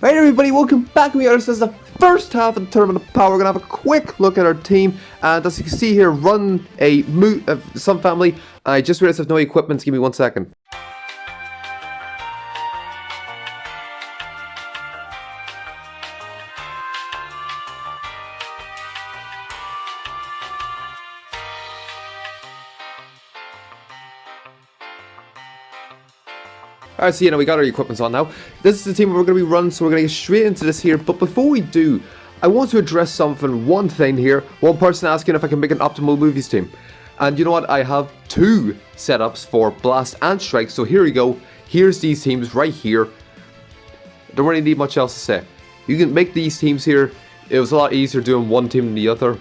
Right, everybody, welcome back. This is the first half of the Tournament of Power. We're going to have a quick look at our team. And as you can see here, run a Sun Family. I just realized I have no equipment. Give me 1 second. Alright, so we got our equipment on now. This is the team we're going to be running, so we're going to get straight into this here. But before we do, I want to address one thing here. One person asking if I can make an optimal movies team. And you know what? I have two setups for Blast and Strike, so here we go. Here's these teams right here. Don't really need much else to say. You can make these teams here. It was a lot easier doing one team than the other.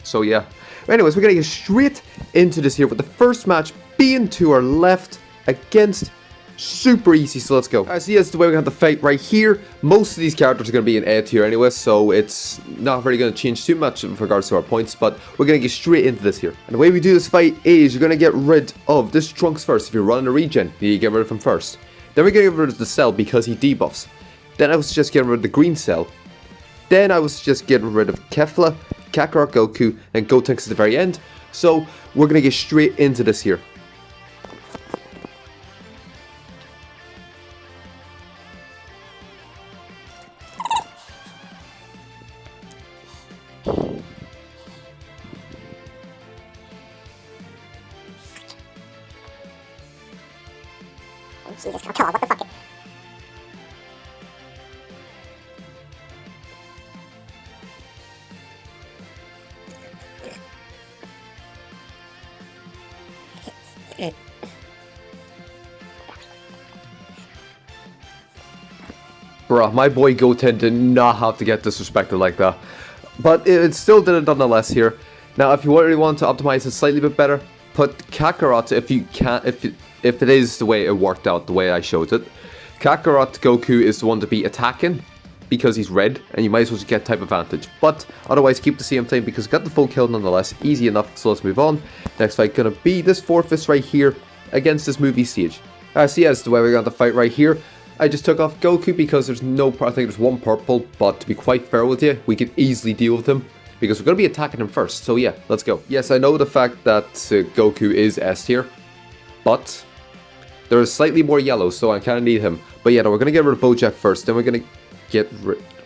So yeah. Anyways, we're going to get straight into this here with the first match being to our left against super easy, so let's go. Alright, so yes, the way we're going to have to fight right here. Most of these characters are going to be in A tier anyway, so it's not really going to change too much in regards to our points, but we're going to get straight into this here. And the way we do this fight is you're going to get rid of this Trunks first. If you're running a regen, you get rid of him first. Then we're going to get rid of the Cell because he debuffs. Then I was just getting rid of the green Cell. Then I was just getting rid of Kefla, Kakarot, Goku, and Gotenks at the very end. So we're going to get straight into this here. Jesus, come on, what the fuck? Bruh, my boy Goten did not have to get disrespected like that. But it still did it nonetheless here. Now, if you really want to optimize it slightly bit better, put Kakarot if you can, if it is the way it worked out, the way I showed it. Kakarot Goku is the one to be attacking because he's red, and you might as well just get type advantage. But otherwise, keep the same thing because we got the full kill nonetheless. Easy enough, so let's move on. Next fight gonna be this 4-fist right here against this movie stage. So yeah, that's the way we're going to fight right here. I just took off Goku because there's no, I think there's one purple, but to be quite fair with you, we can easily deal with him because we're going to be attacking him first. So yeah, let's go. Yes, I know the fact that Goku is S tier, but there is slightly more yellow, so I kind of need him. But yeah, no, we're going to get rid of Bojack first, then we're going to get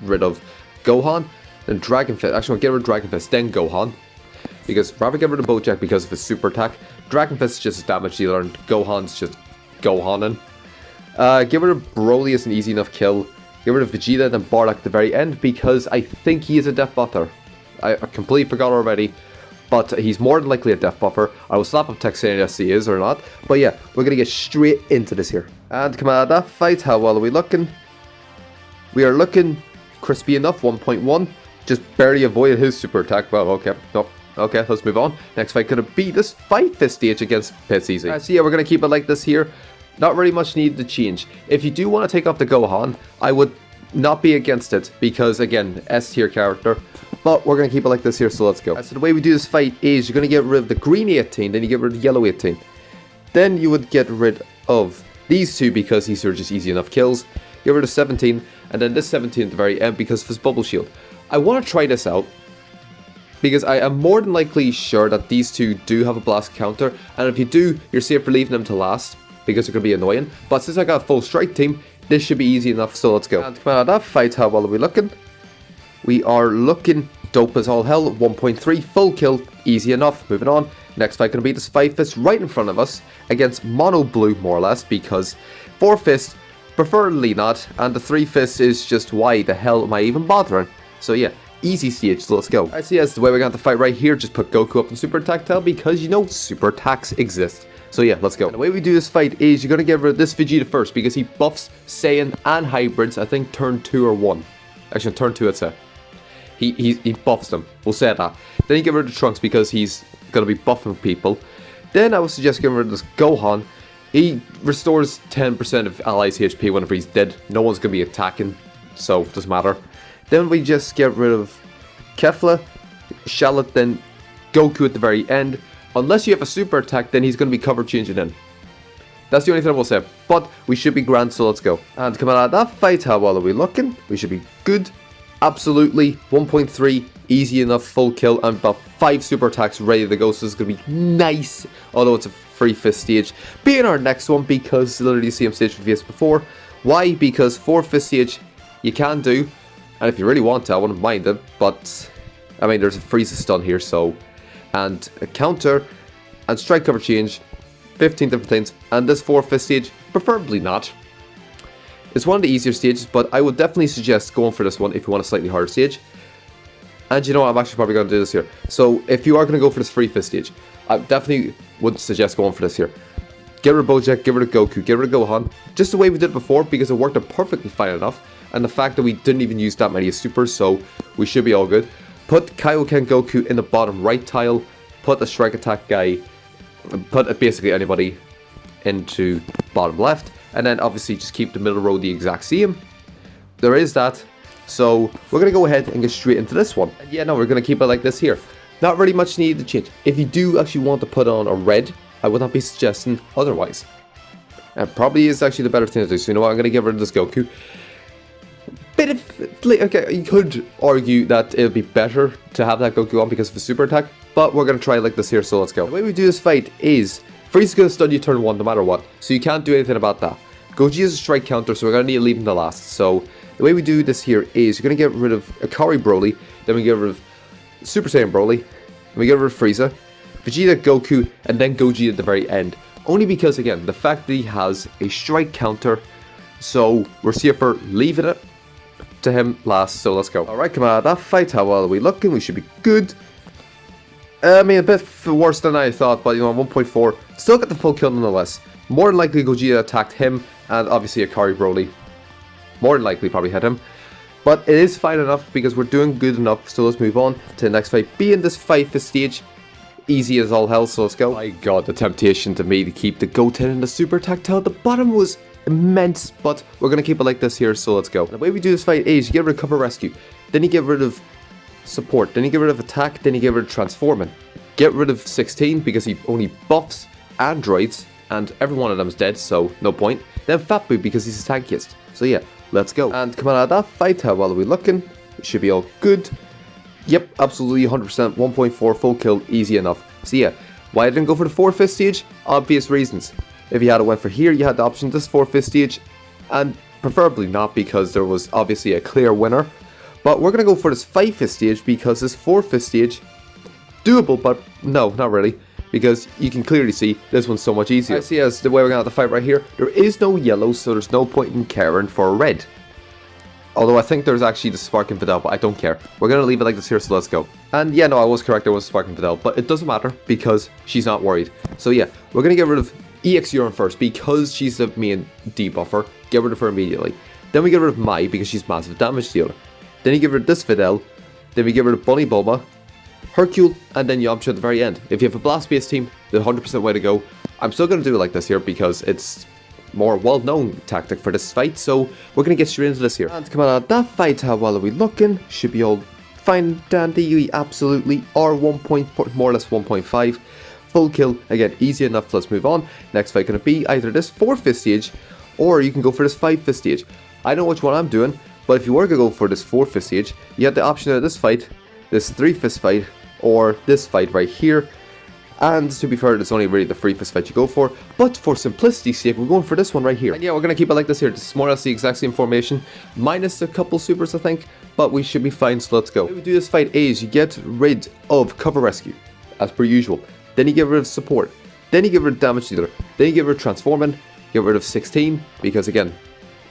rid of Gohan, then Dragon Fist. Actually, we'll get rid of Dragon Fist, then Gohan. Because rather get rid of Bojack because of his super attack. Dragon Fist is just a damage dealer, and Gohan's just Gohanin. Get rid of Broly as an easy enough kill. Get rid of Vegeta and then Bardock at the very end because I think he is a death buffer. I completely forgot already, but he's more than likely a death buffer. I will slap up text saying yes he is or not. But yeah, we're going to get straight into this here. And come out of that fight, how well are we looking? We are looking crispy enough, 1.1. Just barely avoided his super attack. Well, okay, nope. Okay, let's move on. Next fight gonna be this 5-fist stage against Pits Easy. So yeah, we're gonna keep it like this here. Not really much needed to change. If you do want to take off the Gohan, I would not be against it because again, S tier character. But we're gonna keep it like this here, so let's go. So the way we do this fight is you're gonna get rid of the green 18, then you get rid of the yellow 18. Then you would get rid of these two because these are just easy enough kills. Get rid of 17, and then this 17 at the very end because of his bubble shield. I want to try this out because I am more than likely sure that these two do have a blast counter, and if you do, you're safe for leaving them to last because they're going to be annoying. But since I got a full strike team, this should be easy enough, so let's go. And come out of that fight, how well are we looking? We are looking dope as all hell, 1.3, full kill, easy enough, moving on. Next fight going to be this 5-fist right in front of us against Mono Blue, more or less, because 4-fist, preferably not, and the 3-fist is just why the hell am I even bothering? So yeah. Easy stage, so let's go. Alright, so yes, the way we're going to fight right here, just put Goku up in super attack tile because you know super attacks exist. So yeah, let's go. And the way we do this fight is you're going to get rid of this Vegeta first because he buffs Saiyan and hybrids, I think turn 2 or 1. Actually, turn 2 I'd say. He buffs them, we'll say that. Then you get rid of Trunks because he's going to be buffing people. Then I would suggest getting rid of this Gohan. He restores 10% of allies' HP whenever he's dead. No one's going to be attacking, so it doesn't matter. Then we just get rid of Kefla, Charlotte, then Goku at the very end. Unless you have a super attack, then he's going to be cover changing in. That's the only thing I will say. But we should be grand, so let's go. And coming out of that fight, how well are we looking? We should be good. Absolutely. 1.3, easy enough, full kill, and about 5 super attacks ready to go. So this is going to be nice. Although it's a free fist stage. Being our next one, because it's literally the same stage for VS before. Why? Because 4 fist stage you can do. And if you really want to, I wouldn't mind it. But, I mean, there's a freeze stun here, so... And a counter, and strike cover change. 15 different things, and this 4 fist stage, preferably not. It's one of the easier stages, but I would definitely suggest going for this one if you want a slightly harder stage. And you know what, I'm actually probably going to do this here. So if you are going to go for this free fist stage, I definitely would suggest going for this here. Get rid of Bojack, get rid of Goku, get rid of Gohan, just the way we did it before, because it worked out perfectly fine enough. And the fact that we didn't even use that many supers, so we should be all good. Put Kaioken Goku in the bottom right tile, put the strike attack guy, put basically anybody into bottom left, and then obviously just keep the middle row the exact same. There is that, so we're going to go ahead and get straight into this one. And yeah, no, we're going to keep it like this here. Not really much needed to change. If you do actually want to put on a red, I would not be suggesting otherwise. And probably is actually the better thing to do, so you know what, I'm going to get rid of this Goku. Okay, you could argue that it would be better to have that Goku on because of a super attack, but we're going to try like this here, so let's go. The way we do this fight is, Frieza is going to stun you turn 1 no matter what, so you can't do anything about that. Goji is a strike counter, so we're going to need to leave him to last. So the way we do this here is, you're going to get rid of Akari Broly, then we get rid of Super Saiyan Broly, and we get rid of Frieza, Vegeta, Goku, and then Goji at the very end. Only because, again, the fact that he has a strike counter, so we're safer leaving it to him last, so let's go. Alright, come out of that fight, how well are we looking? We should be good. I mean, a bit worse than I thought, but you know, 1.4. Still got the full kill nonetheless. More than likely Gogeta attacked him, and obviously Akari Broly more than likely probably hit him. But it is fine enough because we're doing good enough, so let's move on to the next fight. Being this fight for stage, easy as all hell, so let's go. My god, the temptation to me to keep the Goten in the super tactile at the bottom was immense, but we're going to keep it like this here, so let's go. The way we do this fight is you get rid of cover rescue, then you get rid of support, then you get rid of attack, then you get rid of transforming. Get rid of 16 because he only buffs androids, and every one of them is dead, so no point. Then Fatbu because he's a tankiest. So yeah, let's go. And coming out of that fight, how well are we looking? It should be all good. Yep, absolutely 100%, 1.4 full kill, easy enough. So yeah, why I didn't go for the 4 fist stage? Obvious reasons. If you had it went for here, you had the option this 4 fist stage, and preferably not because there was obviously a clear winner. But we're going to go for this 5 fist stage because this 4 fist stage, doable, but no, not really. Because you can clearly see this one's so much easier. I see as the way we're going to have to fight right here, there is no yellow, so there's no point in caring for a red. Although I think there's actually the Spark Infidel, but I don't care. We're going to leave it like this here, so let's go. And yeah, no, I was correct, there was Spark Infidel, but it doesn't matter because she's not worried. So yeah, we're going to get rid of EX Urine first because she's the main debuffer. Get rid of her immediately. Then we get rid of Mai because she's massive damage dealer. Then you get rid of this Fidel. Then we get rid of Bunny Bulma, Hercule, and then Yamcha at the very end. If you have a blast-based team, the 100% way to go. I'm still going to do it like this here because it's more well-known tactic for this fight, so we're going to get straight into this here. And come on, that fight, how well are we looking? Should be all fine, dandy. We absolutely are 1 point, more or less 1.5. Full kill, again, easy enough. Let's move on. Next fight going to be either this 4 fist stage, or you can go for this 5 fist stage. I know which one I'm doing, but if you were to go for this 4 fist stage, you have the option of this fight, this 3 fist fight, or this fight right here. And to be fair, it's only really the 3 fist fight you go for, but for simplicity's sake, we're going for this one right here. And yeah, we're going to keep it like this here. This is more or less the exact same formation, minus a couple supers, I think, but we should be fine, so let's go. The way we do this fight is you get rid of cover rescue, as per usual. Then you get rid of support. Then you get rid of damage dealer. Then you get rid of transforming. Get rid of 16, because again,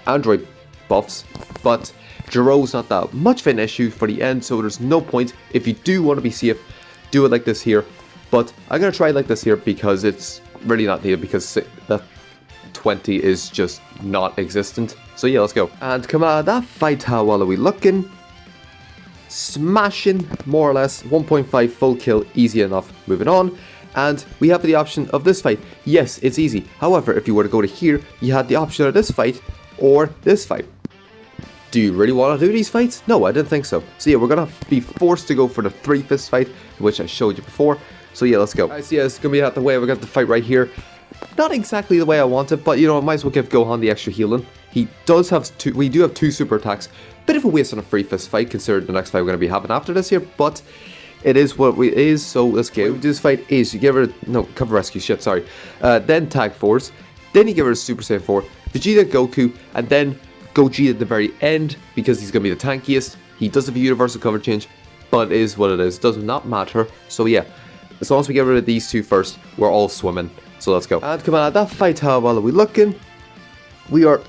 android buffs, but Jiro's not that much of an issue for the end, so there's no point. If you do want to be safe, do it like this here. But I'm going to try it like this here because it's really not needed because that 20 is just not existent. So yeah, let's go. And come on, that fight, how well are we looking? Smashing, more or less, 1.5 full kill, easy enough. Moving on. And we have the option of this fight. Yes, it's easy. However, if you were to go to here, you had the option of this fight or this fight. Do you really want to do these fights? No, I didn't think so. So yeah, we're going to be forced to go for the 3 fist fight, which I showed you before. So yeah, let's go. I see it's going to be out the way. We're going to have to fight right here. Not exactly the way I want it, but you know, I might as well give Gohan the extra healing. He does have two, we do have two super attacks. Bit of a waste on a free fist fight considering the next fight we're going to be having after this here, but it is what it is, so let's get. What we do this fight is you give her, no, cover rescue shit, sorry. Then tag force, then you give her a Super Saiyan 4, Vegeta, Goku, and then Gogeta at the very end because he's going to be the tankiest. He does have a universal cover change, but it is what it is. Does not matter. So yeah, as long as we get rid of these two first, we're all swimming. So let's go. And come on, that fight, how well are we looking? We are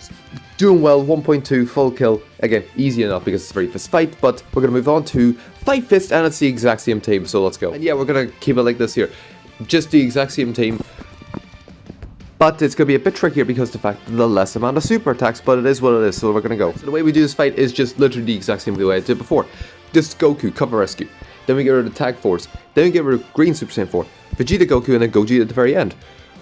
doing well, 1.2 full kill. Again, easy enough because it's a very fist fight, but we're going to move on to Fight Fist, and it's the exact same team, so let's go. And yeah, we're going to keep it like this here. Just the exact same team. But it's going to be a bit trickier because of the fact that the less amount of super attacks, but it is what it is, so we're going to go. So the way we do this fight is just literally the exact same way I did before. Just Goku, cover rescue. Then we get rid of Tag Force. Then we get rid of Green Super Saiyan 4. Vegeta, Goku, and then Gogeta at the very end.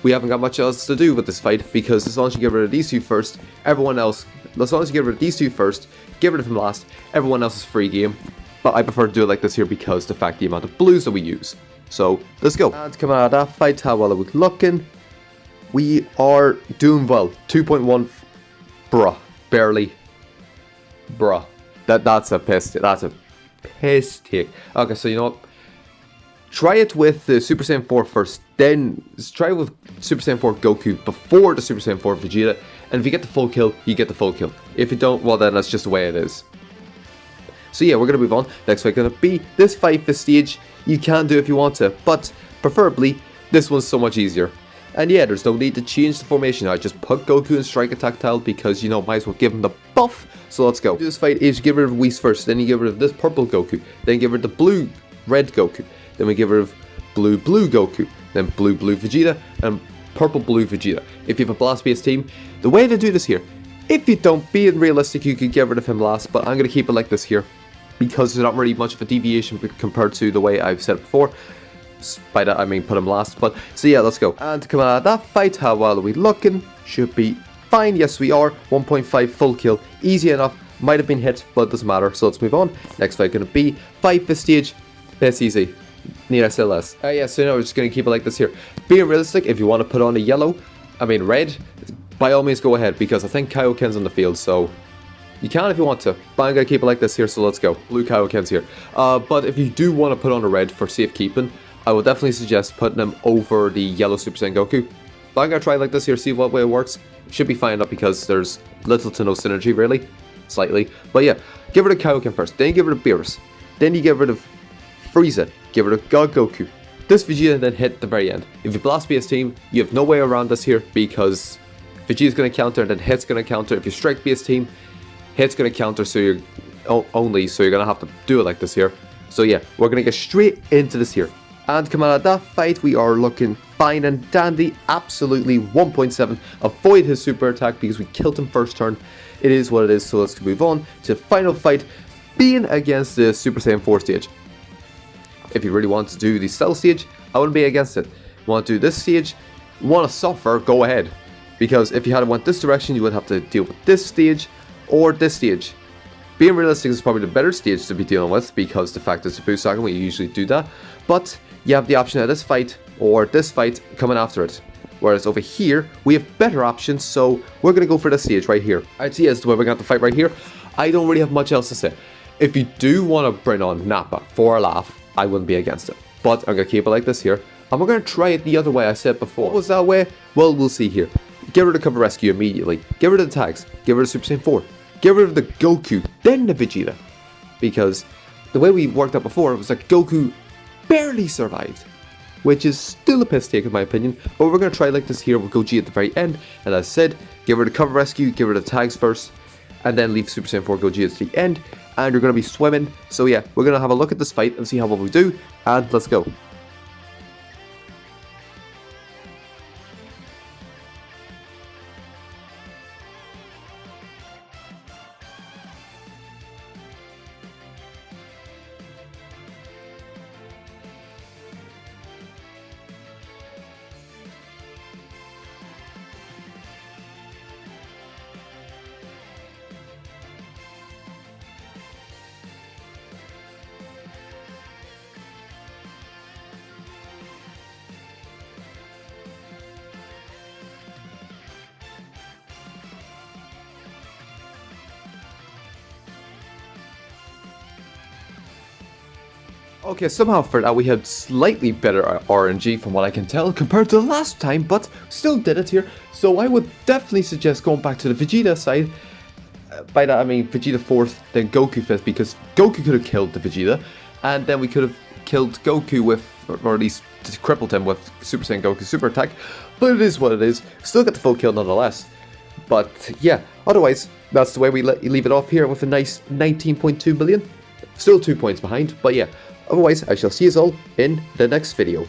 We haven't got much else to do with this fight because as long as you get rid of these two first, everyone else, as long as you get rid of these two first, get rid of him last, everyone else is free game. But I prefer to do it like this here because the fact the amount of blues that we use. So let's go. And coming out of that fight, how well are we looking? We are doing well. 2.1, bruh, barely, bruh. That's a piss take. Okay, so you know what? Try it with the Super Saiyan 4 first, then try it with Super Saiyan 4 Goku before the Super Saiyan 4 Vegeta, and if you get the full kill, you get the full kill. If you don't, well then that's just the way it is. So yeah, we're going to move on. Next fight going to be this Fight Fist stage. You can do it if you want to, but preferably, this one's so much easier. And yeah, there's no need to change the formation. I just put Goku in Strike Attack tile because, you know, might as well give him the buff. So let's go. This fight is you get rid of Whis first, then you get rid of this purple Goku, then you get rid of the blue red Goku, then we get rid of blue Goku, then blue Vegeta, and purple blue Vegeta. If you have a blast-based team, the way to do this here, if you don't, being realistic, you could get rid of him last, but I'm going to keep it like this here because there's not really much of a deviation compared to the way I've said it before. By that I mean put him last, but so yeah, let's go. And to come out of that fight, how well are we looking? Should be fine. Yes, we are. 1.5 full kill, easy enough. Might have been hit, but it doesn't matter. So let's move on. Next fight gonna be Fight Fist stage. That's easy. Need I say less? Yeah, so now we're just gonna keep it like this here. Being realistic, if you want to put on a red, by all means go ahead because I think Kaioken's on the field, so you can if you want to, but I'm gonna keep it like this here. So let's go. Blue Kaioken's here. But if you do want to put on a red for safekeeping, I would definitely suggest putting him over the yellow Super Saiyan Goku. But I'm going to try like this here, see what way it works. It should be fine enough because there's little to no synergy really. Slightly. But yeah, get rid of Kaioken first, then you get rid of Beerus. Then you get rid of Frieza, get rid of God Goku. This Vegeta then hit at the very end. If you blast base team, you have no way around this here because Vegeta's going to counter and then Hit's going to counter. If you strike base team, Hit's going to counter, so you're going to have to do it like this here. So yeah, we're going to get straight into this here. And coming out of that fight, we are looking fine and dandy. Absolutely 1.7. Avoid his super attack because we killed him first turn. It is what it is, so let's move on to the final fight, being against the Super Saiyan 4 stage. If you really want to do the Cell stage, I wouldn't be against it. Want to do this stage, want to suffer, go ahead. Because if you had went this direction, you would have to deal with this stage or this stage. Being realistic is probably the better stage to be dealing with because the fact it's a boost second, we usually do that. But you have the option of this fight or this fight coming after it. Whereas over here, we have better options, so we're going to go for this stage right here. Alright, so yes, we're going to have to fight right here. I don't really have much else to say. If you do want to bring on Nappa for a laugh, I wouldn't be against it. But I'm going to keep it like this here. And we're going to try it the other way I said before. What was that way? Well, we'll see here. Get rid of Cover Rescue immediately. Get rid of the tags. Get rid of Super Saiyan 4. Get rid of the Goku, then the Vegeta. Because the way we worked out before, it was like Goku barely survived, which is still a piss take in my opinion, but we're going to try like this here with Gogeta at the very end, and as I said, get rid of Cover Rescue, get rid of tags first, and then leave Super Saiyan 4 Gogeta to the end, and you're going to be swimming. So yeah, we're going to have a look at this fight and see how well we do, and let's go. Okay, somehow for that we had slightly better RNG from what I can tell compared to the last time, but still did it here. So I would definitely suggest going back to the Vegeta side. By that I mean Vegeta 4th, then Goku 5th, because Goku could have killed the Vegeta, and then we could have killed Goku with, or at least crippled him with Super Saiyan Goku Super Attack. But it is what it is. Still get the full kill nonetheless. But yeah, otherwise, that's the way we leave it off here with a nice 19.2 million. Still 2 points behind, but yeah. Otherwise, I shall see you all in the next video.